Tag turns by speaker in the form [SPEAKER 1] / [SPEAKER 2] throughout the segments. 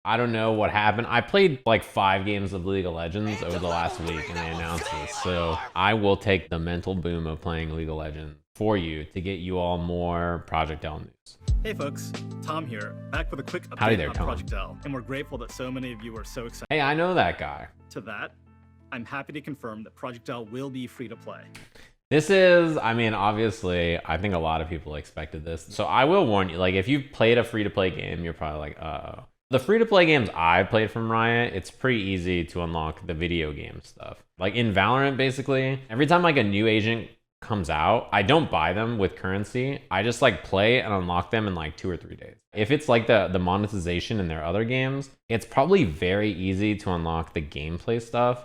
[SPEAKER 1] I don't know what happened. I played like 5 games of League of Legends over the last week and they announced this. So I will take the mental boom of playing League of Legends for you to get you all more Project L news.
[SPEAKER 2] Hey folks, Tom here, back with a quick
[SPEAKER 1] Howdy
[SPEAKER 2] update
[SPEAKER 1] there,
[SPEAKER 2] on
[SPEAKER 1] Tom.
[SPEAKER 2] Project L, and we're grateful that so many of you are so excited.
[SPEAKER 1] Hey, I know that guy.
[SPEAKER 2] To that, I'm happy to confirm that Project L will be free to play.
[SPEAKER 1] This is, I mean, obviously, I think a lot of people expected this. So I will warn you, like if you've played a free-to-play game, you're probably like, uh-oh. The free-to-play games I've played from Riot, it's pretty easy to unlock the video game stuff. Like in Valorant, basically, every time like a new agent comes out, I don't buy them with currency. I just like play and unlock them in like 2 or 3 days. If it's like the monetization in their other games, it's probably very easy to unlock the gameplay stuff.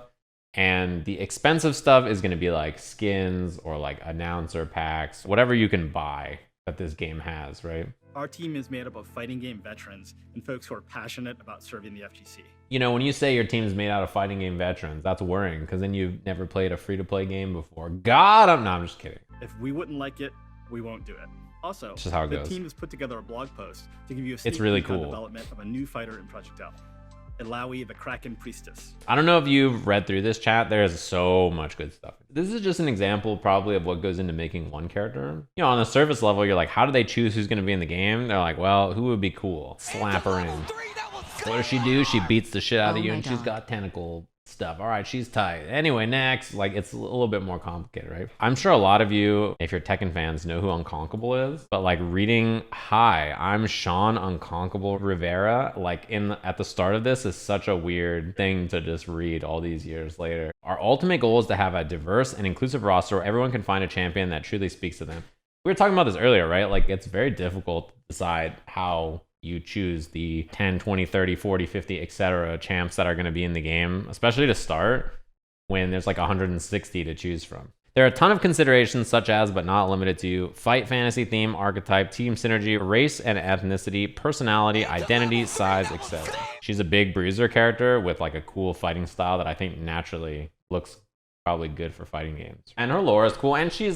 [SPEAKER 1] And the expensive stuff is going to be like skins or like announcer packs, whatever you can buy that this game has, right?
[SPEAKER 2] Our team is made up of fighting game veterans and folks who are passionate about serving the FGC.
[SPEAKER 1] You know, when you say your team is made out of fighting game veterans, that's worrying because then you've never played a free-to-play game before. God, I'm just kidding.
[SPEAKER 2] If we wouldn't like it, we won't do it. Also,
[SPEAKER 1] It's just how it
[SPEAKER 2] the
[SPEAKER 1] goes.
[SPEAKER 2] team has put together a blog post to give you a
[SPEAKER 1] It's
[SPEAKER 2] sneak
[SPEAKER 1] really
[SPEAKER 2] peek on
[SPEAKER 1] cool.
[SPEAKER 2] development of a new fighter in Project L, Illaoi the Kraken Priestess.
[SPEAKER 1] I don't know if you've read through this chat. There's so much good stuff. This is just an example probably of what goes into making one character. You know, on the surface level, you're like, how do they choose who's going to be in the game? They're like, well, who would be cool? Slap her in. What does she do? She beats the shit out of you and she's got tentacle stuff. All right, she's tight. Anyway, next, like it's a little bit more complicated, right? I'm sure a lot of you, if you're Tekken fans, know who Unconquerable is, but like reading, hi, I'm Sean Unconquerable Rivera, like at the start of this is such a weird thing to just read all these years later. Our ultimate goal is to have a diverse and inclusive roster where everyone can find a champion that truly speaks to them. We were talking about this earlier, right? Like it's very difficult to decide how you choose the 10, 20, 30, 40, 50, etc. champs that are going to be in the game, especially to start when there's like 160 to choose from. There are a ton of considerations such as, but not limited to, fight fantasy theme, archetype, team synergy, race and ethnicity, personality, identity, size, etc. She's a big bruiser character with like a cool fighting style that I think naturally looks probably good for fighting games. And her lore is cool, and she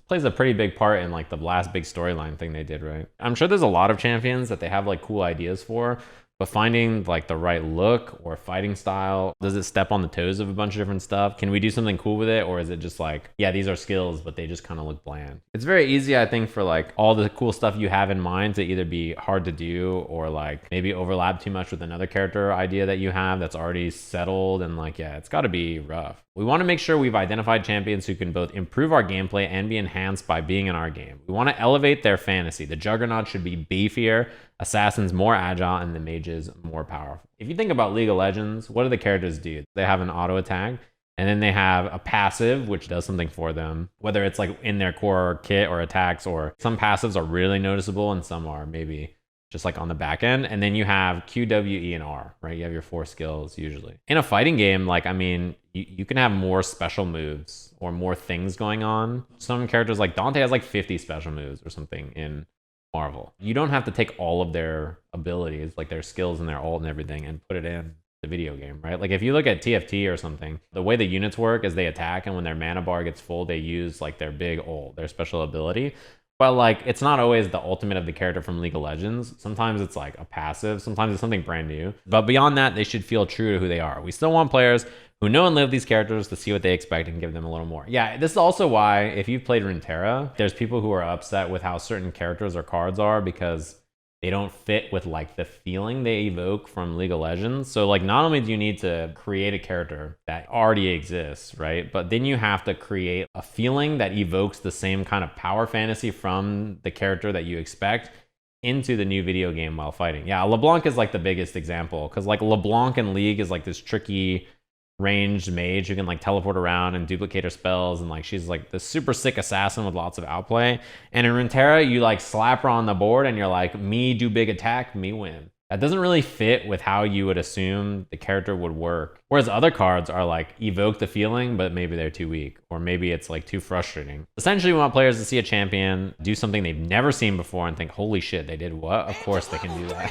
[SPEAKER 1] plays a pretty big part in like the last big storyline thing they did, right? I'm sure there's a lot of champions that they have like cool ideas for, but finding like the right look or fighting style, does it step on the toes of a bunch of different stuff? Can we do something cool with it? Or is it just like, yeah, these are skills, but they just kind of look bland? It's very easy, I think, for like all the cool stuff you have in mind to either be hard to do or like maybe overlap too much with another character idea that you have that's already settled. And like, yeah, it's got to be rough. We want to make sure we've identified champions who can both improve our gameplay and be enhanced by being in our game. We want to elevate their fantasy. The Juggernaut should be beefier, Assassins more agile, and the Mages more powerful. If you think about League of Legends, what do the characters do? They have an auto attack, and then they have a passive, which does something for them, whether it's like in their core kit or attacks, or some passives are really noticeable and some are maybe just like on the back end. And then you have Q, W, E, and R, right? You have your 4 skills usually. In a fighting game, like, I mean, you can have more special moves or more things going on. Some characters like Dante has like 50 special moves or something in Marvel. You don't have to take all of their abilities, like their skills and their ult and everything, and put it in the video game, right? Like if you look at TFT or something, the way the units work is they attack, and when their mana bar gets full, they use like their big ult, their special ability. But like, it's not always the ultimate of the character from League of Legends. Sometimes it's like a passive, sometimes it's something brand new. But beyond that, they should feel true to who they are. We still want players who know and live these characters to see what they expect and give them a little more. Yeah, this is also why, if you've played Runeterra, there's people who are upset with how certain characters or cards are because they don't fit with like the feeling they evoke from League of Legends. So like, not only do you need to create a character that already exists, right? But then you have to create a feeling that evokes the same kind of power fantasy from the character that you expect into the new video game while fighting. Yeah, LeBlanc is like the biggest example, because like LeBlanc in League is like this tricky ranged mage who can like teleport around and duplicate her spells, and like she's like the super sick assassin with lots of outplay. And in Runeterra, you like slap her on the board and you're like, me do big attack, me win. That doesn't really fit with how you would assume the character would work. Whereas other cards are like evoke the feeling, but maybe they're too weak, or maybe it's like too frustrating. Essentially, we want players to see a champion do something they've never seen before and think, holy shit, they did what? Of course they can do that.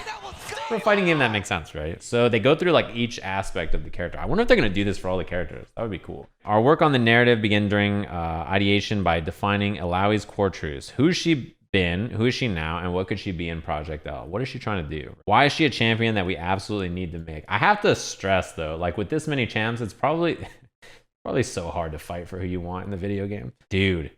[SPEAKER 1] For a fighting game, that makes sense, right? So they go through like each aspect of the character. I wonder if they're going to do this for all the characters. That would be cool. Our work on the narrative began during ideation by defining Illaoi's core truths. Who's she been? Who is she now? And what could she be in Project L? What is she trying to do? Why is she a champion that we absolutely need to make? I have to stress though, like with this many champs, it's probably so hard to fight for who you want in the video game. Dude,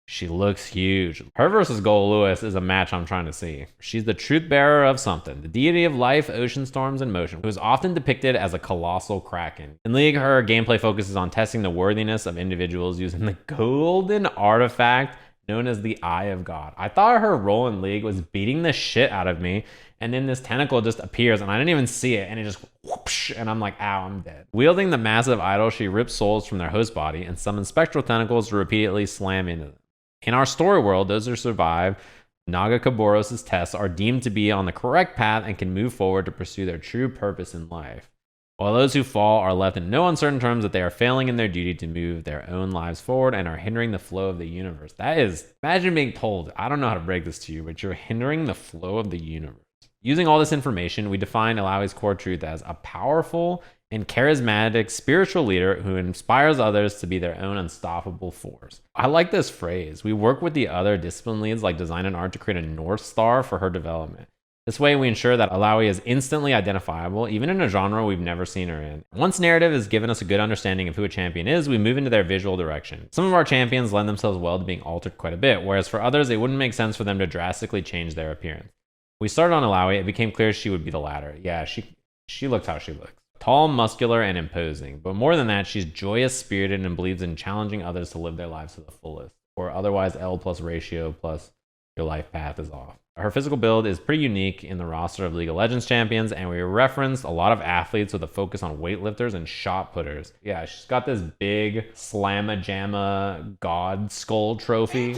[SPEAKER 1] she looks huge. Her versus Gold Lewis is a match I'm trying to see. She's the truth bearer of something, the deity of life, ocean storms, and motion, who is often depicted as a colossal kraken. In League, her gameplay focuses on testing the worthiness of individuals using the golden artifact known as the Eye of God. I thought her role in League was beating the shit out of me, and then this tentacle just appears and I didn't even see it, and it just whoosh, and I'm like, ow, I'm dead. Wielding the massive idol, she rips souls from their host body and summons spectral tentacles to repeatedly slam into them. In our story world, those who survive Nagakaboros' tests are deemed to be on the correct path and can move forward to pursue their true purpose in life, while those who fall are left in no uncertain terms that they are failing in their duty to move their own lives forward and are hindering the flow of the universe. That is, imagine being told, I don't know how to break this to you, but you're hindering the flow of the universe. Using all this information, we define Illaoi's core truth as a powerful and charismatic spiritual leader who inspires others to be their own unstoppable force. I like this phrase. We work with the other discipline leads like design and art to create a North Star for her development. This way, we ensure that Illaoi is instantly identifiable, even in a genre we've never seen her in. Once narrative has given us a good understanding of who a champion is, we move into their visual direction. Some of our champions lend themselves well to being altered quite a bit, whereas for others, it wouldn't make sense for them to drastically change their appearance. We started on Illaoi, it became clear she would be the latter. Yeah, she looks how she looks. Tall, muscular, and imposing. But more than that, she's joyous, spirited, and believes in challenging others to live their lives to the fullest. Or otherwise, L plus ratio plus your life path is off. Her physical build is pretty unique in the roster of League of Legends champions, and we referenced a lot of athletes with a focus on weightlifters and shot putters. Yeah, she's got this big Slamma-Jamma God Skull trophy,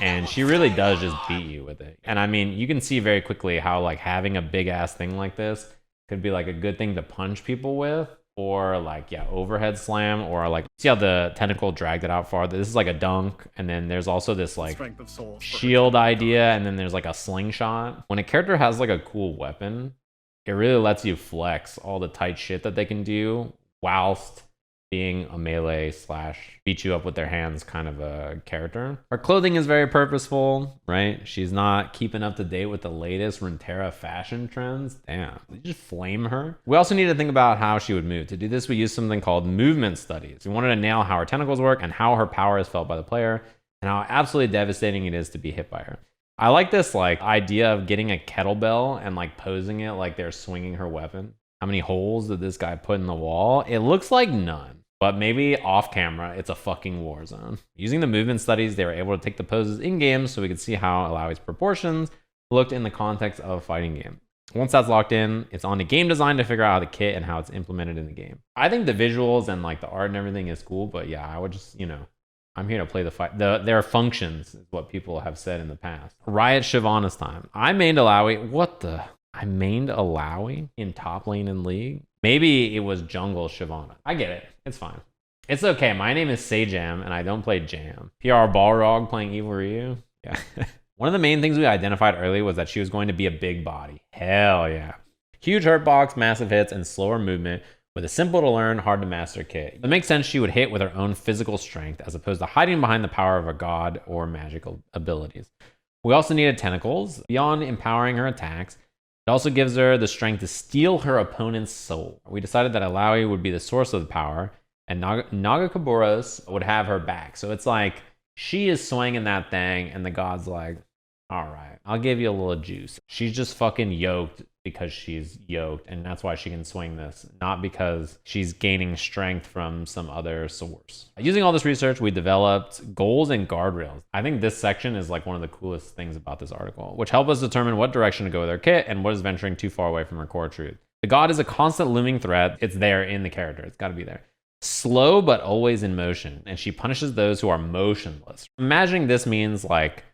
[SPEAKER 1] and she really does just beat you with it. And I mean, you can see very quickly how like having a big-ass thing like this could be like a good thing to punch people with, or like, yeah, overhead slam, or like, see how the tentacle dragged it out farther? This is like a dunk, and then there's also this like shield idea, and then there's like a slingshot. When a character has like a cool weapon, it really lets you flex all the tight shit that they can do whilst being a melee / beat you up with their hands kind of a character. Her clothing is very purposeful, right? She's not keeping up to date with the latest Runeterra fashion trends. Damn, did you just flame her? We also need to think about how she would move. To do this, we use something called movement studies. We wanted to nail how her tentacles work and how her power is felt by the player and how absolutely devastating it is to be hit by her. I like this like idea of getting a kettlebell and like posing it like they're swinging her weapon. How many holes did this guy put in the wall? It looks like none. But maybe off camera, it's a fucking war zone. Using the movement studies, they were able to take the poses in game so we could see how Illaoi's proportions looked in the context of a fighting game. Once that's locked in, it's on to game design to figure out how the kit and how it's implemented in the game. I think the visuals and like the art and everything is cool, but yeah, I would just, I'm here to play the fight. Their functions is what people have said in the past. Riot Shyvana's time. I mained Illaoi. I mained Illaoi in top lane in League? Maybe it was jungle Shyvana. I get it. It's fine. It's okay. My name is Sajam, and I don't play Jam. PR Balrog playing Evil Ryu? Yeah. One of the main things we identified early was that she was going to be a big body. Hell yeah. Huge hurt box, massive hits, and slower movement with a simple to learn, hard to master kit. It makes sense she would hit with her own physical strength as opposed to hiding behind the power of a god or magical abilities. We also needed tentacles. Beyond empowering her attacks, it also gives her the strength to steal her opponent's soul. We decided that Illaoi would be the source of the power, and Nagakaboros would have her back. So it's like she is swinging that thing, and the god's like, all right, I'll give you a little juice. She's just fucking yoked because she's yoked, and that's why she can swing this, not because she's gaining strength from some other source. Using all this research, we developed goals and guardrails. I think this section is like one of the coolest things about this article, which help us determine what direction to go with our kit and what is venturing too far away from our core truth. The god is a constant looming threat. It's there in the character. It's got to be there. Slow, but always in motion, and she punishes those who are motionless. Imagining this means like,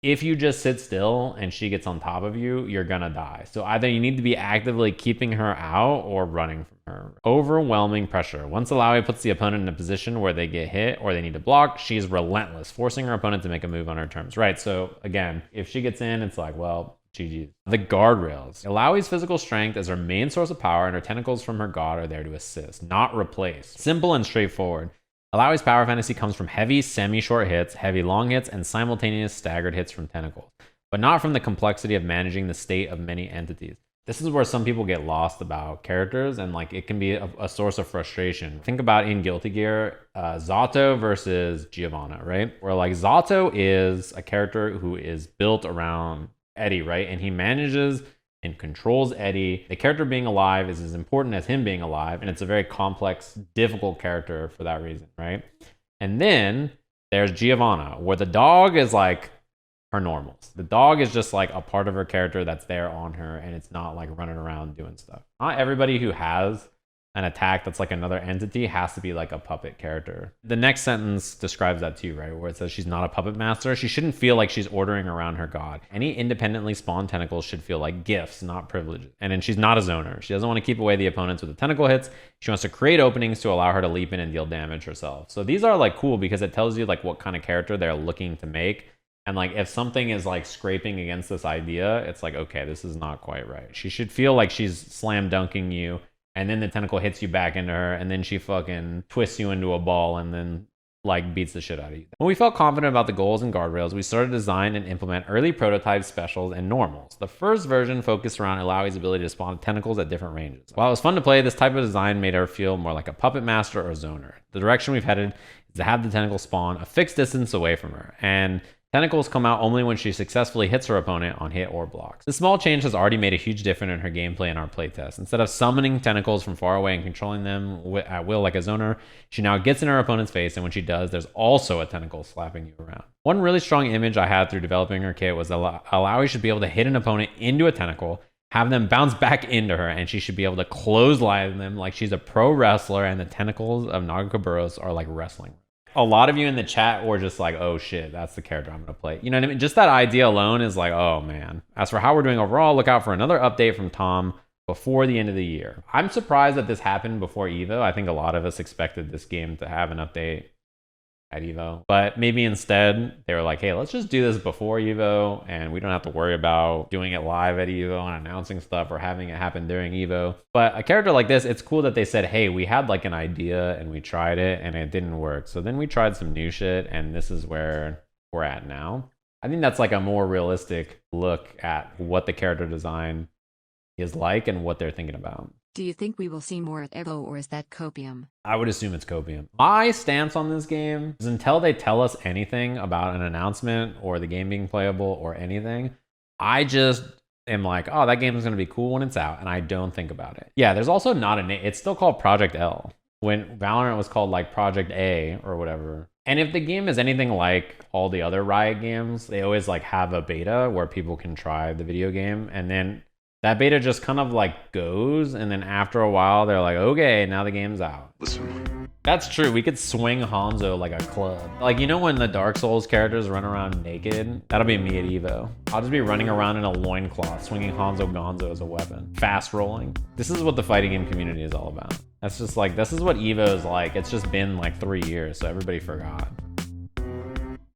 [SPEAKER 1] if you just sit still and she gets on top of you, you're gonna die. So either you need to be actively keeping her out or running from her. Overwhelming pressure. Once Illaoi puts the opponent in a position where they get hit or they need to block, she's relentless, forcing her opponent to make a move on her terms. Right, so again, if she gets in, it's like, well, GG's. The guardrails. Illaoi's physical strength is her main source of power, and her tentacles from her god are there to assist, not replace. Simple and straightforward. Illaoi's power fantasy comes from heavy semi-short hits, heavy long hits, and simultaneous staggered hits from tentacles, but not from the complexity of managing the state of many entities. This is where some people get lost about characters, and like it can be a source of frustration. Think about in Guilty Gear, Zato versus Giovanna, right? Where like Zato is a character who is built around Eddie, right? And he manages and controls Eddie. The character being alive is as important as him being alive, and it's a very complex, difficult character for that reason, right? And then there's Giovanna, where the dog is like her normals. The dog is just like a part of her character that's there on her, and it's not like running around doing stuff. Not everybody who has an attack that's like another entity has to be like a puppet character. The next sentence describes that too, right? Where it says she's not a puppet master. She shouldn't feel like she's ordering around her god. Any independently spawned tentacles should feel like gifts, not privileges. And then she's not a zoner. She doesn't want to keep away the opponents with the tentacle hits. She wants to create openings to allow her to leap in and deal damage herself. So these are like cool because it tells you like what kind of character they're looking to make. And like if something is like scraping against this idea, it's like, okay, this is not quite right. She should feel like she's slam dunking you, and then the tentacle hits you back into her, and then she fucking twists you into a ball and then like beats the shit out of you. When we felt confident about the goals and guardrails, we started to design and implement early prototypes, specials, and normals. The first version focused around Illaoi's ability to spawn tentacles at different ranges. While it was fun to play, this type of design made her feel more like a puppet master or zoner. The direction we've headed is to have the tentacle spawn a fixed distance away from her, and tentacles come out only when she successfully hits her opponent on hit or blocks. This small change has already made a huge difference in her gameplay and our playtest. Instead of summoning tentacles from far away and controlling them at will like a zoner, she now gets in her opponent's face, and when she does, there's also a tentacle slapping you around. One really strong image I had through developing her kit was that Illaoi should be able to hit an opponent into a tentacle, have them bounce back into her, and she should be able to clothesline them like she's a pro wrestler, and the tentacles of Nagakoburos are like wrestling. A lot of you in the chat were just like, oh shit, that's the character I'm going to play. You know what I mean? Just that idea alone is like, oh man. As for how we're doing overall, look out for another update from Tom before the end of the year. I'm surprised that this happened before EVO. I think a lot of us expected this game to have an update at EVO. But maybe instead they were like, hey, let's just do this before EVO, and we don't have to worry about doing it live at EVO and announcing stuff or having it happen during EVO. But a character like this, it's cool that they said, hey, we had like an idea and we tried it and it didn't work. So then we tried some new shit, and this is where we're at now. I think that's like a more realistic look at what the character design is like and what they're thinking about.
[SPEAKER 3] Do you think we will see more at EVO, or is that copium?
[SPEAKER 1] I would assume it's copium. My stance on this game is until they tell us anything about an announcement or the game being playable or anything, I just am like, oh, that game is going to be cool when it's out, and I don't think about it. Yeah, there's also not a name. It's still called Project L, when Valorant was called like Project A or whatever. And if the game is anything like all the other Riot games, they always like have a beta where people can try the video game, and then that beta just kind of like goes, and then after a while they're like, okay, now the game's out.
[SPEAKER 4] Listen.
[SPEAKER 1] That's true. We could swing Hanzo like a club. Like, you know when the Dark Souls characters run around naked? That'll be me at EVO. I'll just be running around in a loincloth, swinging Hanzo Gonzo as a weapon. Fast rolling. This is what the fighting game community is all about. That's just like, this is what EVO is like. It's just been like 3 years, so everybody forgot.